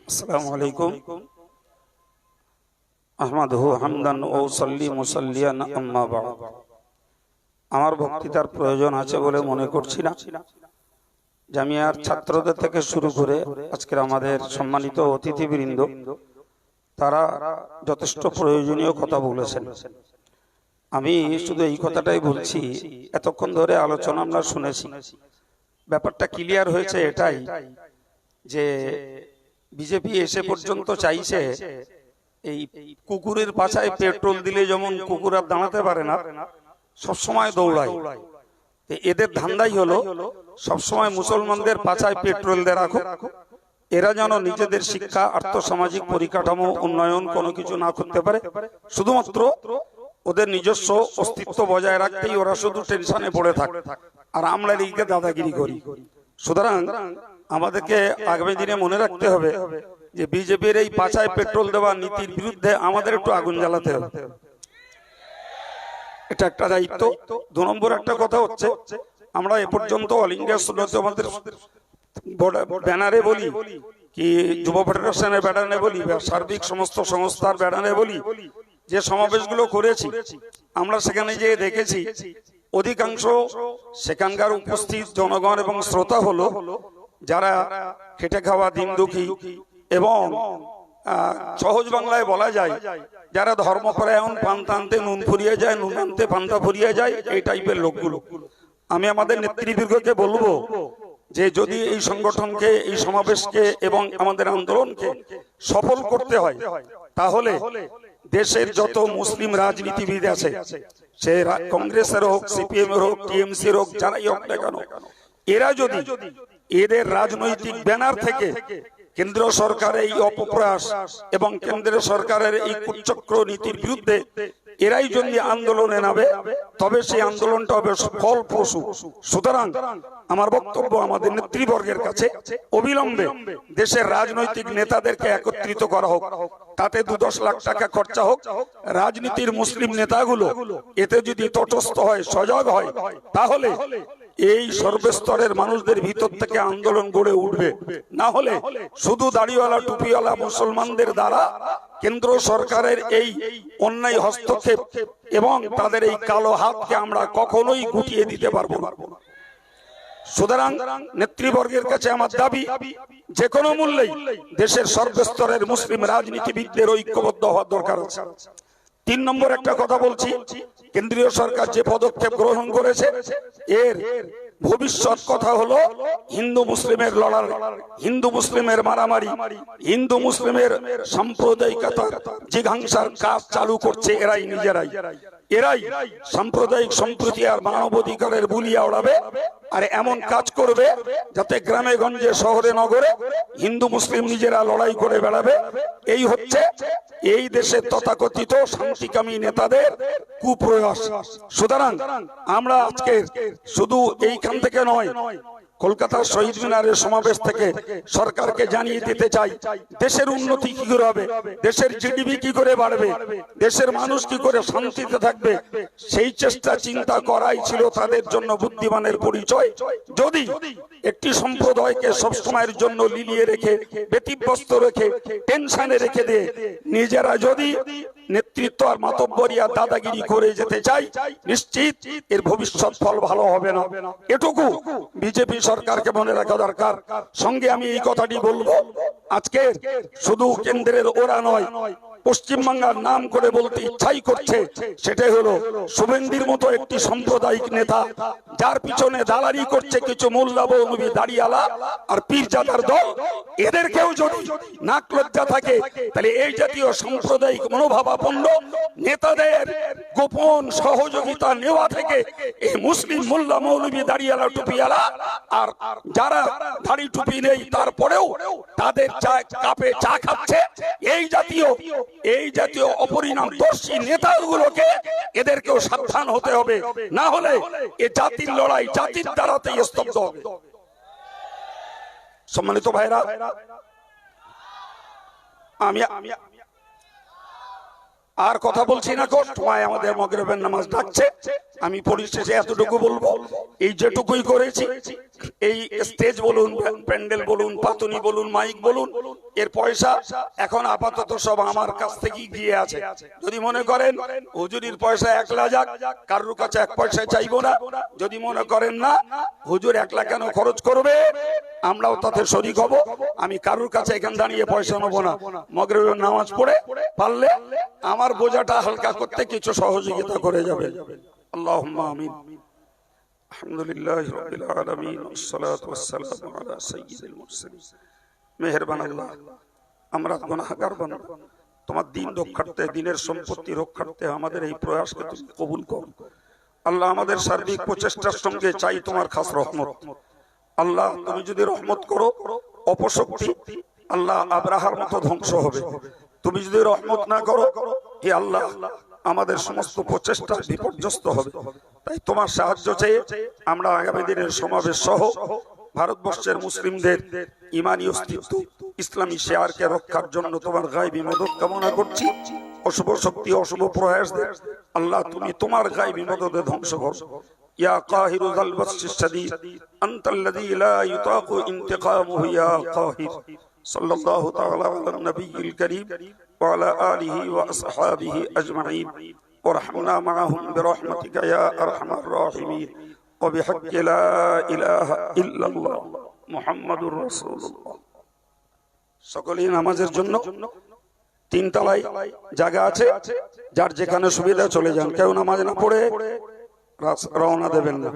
আসসালামু আলাইকুম আহমাদুহু হামদান ও সাল্লি মুসাল্লিয়ান আম্মা বা'দ। আমার বক্তৃতার প্রয়োজন আছে বলে মনে করছি না। জামিয়ার ছাত্রদের থেকে শুরু করে আজকের আমাদের সম্মানিত অতিথিবৃন্দ তারা যথেষ্ট প্রয়োজনীয় কথা বলেছেন। আমি শুধু এই কথাটাই বলছি, এতক্ষণ ধরে আলোচনা আমরা শুনেছি, ব্যাপারটা ক্লিয়ার হয়েছে এটাই যে বিজেপি এসে পর্যন্ত চাইছে এই কুকুরের পাছায় পেট্রোল দিলে যেমন কুকুর আর দাঁড়াতে পারে না, সবসময় দৌড়ায়। এদের ধান্দাই হলো সবসময় মুসলমানদের পাছায় পেট্রোল দিয়ে রাখো, এরা যেন নিজেদের শিক্ষা, আর্থসামাজিক পরিকাঠামো উন্নয়ন কোনো কিছু না করতে পারে, শুধুমাত্র ওদের নিজস্ব অস্তিত্ব বজায় রাখতেই ওরা শুধু টেনশনে পড়ে থাকে, আর আমরা লিখে দাদাগিরি করি। সুতরাং আমাদেরকে আগামী দিনে মনে রাখতে হবে যে বিজেপির এই পাছায় পেট্রোল দেওয়ার নীতির বিরুদ্ধে আমাদের একটু আগুন জ্বালাতে হবে, এটা একটা দায়িত্ব। ২ নম্বর একটা কথা হচ্ছে, আমরা এ পর্যন্ত অল ইন্ডিয়া সুন্নাতে আমাদের ব্যানারে বলি কি, যুব ফেডারেশনের ব্যানারে বলি, সার্বিক সমস্ত সংস্থার ব্যানারে বলি, যে সমাবেশগুলো করেছি আমরা সেখানে যে দেখেছি অধিকাংশ সেখানকার উপস্থিত জনগণ এবং শ্রোতা হলো যারা খেটে খাওয়া দিন দুঃখী এবং সহজ বাংলায় বলা যায় যারা ধর্মপরায়ণ, পান্তা আনতে নুন ফুরিয়ে যায়, নুন আনতে পান্তা ফুরিয়ে যায়, এই টাইপের লোকগুলো। আমি আমাদের নেতৃবৃন্দকে বলবো যে যদি এই সংগঠনকে, এই সমাবেশকে এবং আমাদের আন্দোলনকে সফল করতে হয়, তাহলে দেশের যত মুসলিম রাজনীতিবিদ আছে, সে কংগ্রেসের হোক, সিপিএম এর হোক, টিএমসি এর হোক, যারাই হোক না কেন, এরা যদি এদের রাজনৈতিক ব্যানার থেকে কেন্দ্র সরকারের এই অপপ্রয়াস এবং কেন্দ্র সরকারের এই কুচক্র নীতির বিরুদ্ধে এরাই যদি আন্দোলনে নামে, তবে সেই আন্দোলনটা হবে ফলপ্রসূ। সুতরাং আমার বক্তব্য আমাদের নেতৃবর্গের কাছে, অবিলম্বে দেশের রাজনৈতিক নেতাদেরকে একত্রিত করা হোক, তাতে ২-১০ লাখ টাকা খরচা হোক। রাজনীতির মুসলিম নেতাগুলো এতে যদি তটস্থ হয়, সজাগ হয়, তাহলে এই সর্বস্তরের মানুষদের ভিতর থেকে আন্দোলন গড়ে উঠবে। না হলে শুধু দাড়িওয়ালা টুপিওয়ালা মুসলমানদের দ্বারা কেন্দ্র সরকারের এই অন্যায় হস্তক্ষেপ এবং তাদের এই কালো হাতকে আমরা কখনোই গুটিয়ে দিতে পারবো না। সুতরাং নেতৃবর্গের কাছে আমার দাবি, যে কোনো মূল্যেই দেশের সর্বস্তরের মুসলিম রাজনীতিবিদদের ঐক্যবদ্ধ হওয়ার দরকার আছে। ৩ নম্বর একটা কথা বলছি, কেন্দ্রীয় সরকার যে পদক্ষেপ গ্রহণ করেছে, এর ভবিষ্যৎ কথা হলো হিন্দু মুসলিমের লড়াই, হিন্দু মুসলিমের মারামারি, হিন্দু মুসলিমের সাম্প্রদায়িকতার জিঘাংসার কাজ চালু করছে এরাই নিজেরাই। এরাই সাম্প্রদায়িক সম্প্রীতি আর মানবাধিকারের বুলিয়া ওড়াবে, আর এমন কাজ করবে যাতে গ্রামে গঞ্জে শহরে নগরে হিন্দু মুসলিম নিজেরা লড়াই করে বেড়াবে। এই হচ্ছে এই দেশের তথাকথিত শান্তিকামী নেতাদের কুপ্রয়াস। সুতরাং আমরা আজকে শুধু এইখান থেকে নয়, কলকাতার শহীদ মিনারের সমাবেশ থেকে সরকারকে জানিয়ে দিতে চাই, দেশের উন্নতি কি করে হবে, দেশের জিডিপি কি করে বাড়বে, দেশের মানুষ কি করে শান্তিতে থাকবে, সেই চেষ্টা চিন্তা করাই ছিল তাদের জন্য বুদ্ধিমানের পরিচয়। যদি একটি সম্প্রদায়কে সবসময়ের জন্য লিলিয়ে রেখে, ব্যতিব্যস্ত রেখে, টেনশনে রেখে দিয়ে নিজেরা যদি নেতৃত্ব আর মাতব্বরি আর দাদাগিরি করে যেতে চাই, নিশ্চিত এর ভবিষ্যৎ ফল ভালো হবে না। এটুকু বিজেপি সরকারকে মনে রাখা দরকার। সঙ্গে আমি এই কথাটি বলবো, আজকে শুধু কেন্দ্রের ওরা নয়, পশ্চিমবাংলার নাম করে বলতে ইচ্ছাই করছে, সেটাই হলো শুভেন্দুর মতো একটি সাম্প্রদায়িক নেতা, যার পিছনে দালালি করছে কিছু মোল্লা মৌলবি দাড়িয়ালা আর পীরজাদার দল। এদেরকেও যদি নাক লজ্জা থাকে, তাহলে এই জাতীয় সাম্প্রদায়িক মনোভাবাপন্ন নেতাদের গোপন সহযোগিতা নেওয়া থেকে এই মুসলিম মোল্লা মৌলবি দাড়িয়ালা টুপিয়ালা আর যারা দাড়ি টুপি নেই তারপরেও তাদের কাপে চা খাচ্ছে, এই জাতীয় অপরিণামদর্শী নেতাগুলোকে এদেরকেও সাবধান হতে হবে, না হলে এ জাতির লড়াই জাতির দ্বারাতেই স্তব্ধ হবে। সম্মানিত ভাইরা, আর কথা বলছি না, সময় আমাদের মাগরিবের নামাজ ডাকছে। আমি পরিশেষে এতটুকু বলবো, এই যেটুকুই করেছি, এই স্টেজ বলুন, প্যান্ডেল বলুন, পাতুনি বলুন, মাইক বলুন, এর পয়সা এখন আপাতত সব আমার কাছ থেকেই গিয়ে আছে। যদি মনে করেন হুজুরির পয়সা একলা যাক, কারোর কাছে এক পয়সা চাইবো না। যদি মনে করেন না হুজুর একলা কেন খরচ করবে, আমরাও তাতে শরীক হব। আমি কারোর কাছে এখানে দাঁড়িয়ে পয়সা নেবো না। মাগরিবের নামাজ পড়ে পারলে আমার বোঝাটা হালকা করতে কিছু সহযোগিতা করে যাবে। আল্লাহুম্মা আমিন। আলহামদুলিল্লাহি রাব্বিল আলামিন, ওয়াসসালাতু ওয়াসসালামু আলা সাইয়্যিদিল মুরসালিন। মেহেরবান আল্লাহ, আমরা গুনাহগার বান্দা, তোমার দ্বীন রক্ষার্থে, দ্বীনের সম্পত্তি রক্ষার্থে আমাদের এই প্রয়াসকে তুমি কবুল করো। আল্লাহ, আমাদের সার্বিক প্রচেষ্টার সঙ্গে চাই তোমার খাস রহমত। আল্লাহ, তুমি যদি রহমত করো, অপশক্তি আল্লাহ আব্রাহার মতো ধ্বংস হবে। তুমি যদি রহমত না করো, হে আল্লাহ, আমাদের সমস্ত প্রচেষ্টা বিপর্যস্ত হবে। তাই তোমার সাহায্য চেয়ে আমরা আগামী দিনের সমাবেশ সহ ভারতবর্ষের মুসলিমদের ইমানি অস্তিত্ব, ইসলামী শেয়ারকে রক্ষার জন্য তোমার গায়বী মদত কামনা করছি। অশুভ শক্তি, অশুভ প্রয়াসদের আল্লাহ তুমি তোমার গায়বী মদতে ধ্বংস করো। ইয়া কাহিরু যাল বাসশিস শাদীদ, আনতাল্লাযী লা ইউতাকু ইনতিকামুহু ইয়া কাহির। সাল্লাল্লাহু তাআলা আলা নবিয়্যিল কারীম ওয়া আলা আলিহি ওয়া আসহাবিহি আজমাইন। ওয়ারহামনা মাআহুম বিরহমাতিকা ইয়া আরহামার রাহিমিন। ওয়া বিহাক্কি লা ইলাহা ইল্লাল্লাহ মুহাম্মাদুর রাসূলুল্লাহ। সকলেই নামাজের জন্য তিন তলায় জায়গা আছে, যার যেখানে সুবিধা চলে যান। কেউ নামাজ না পড়ে রওনা দেবেন না।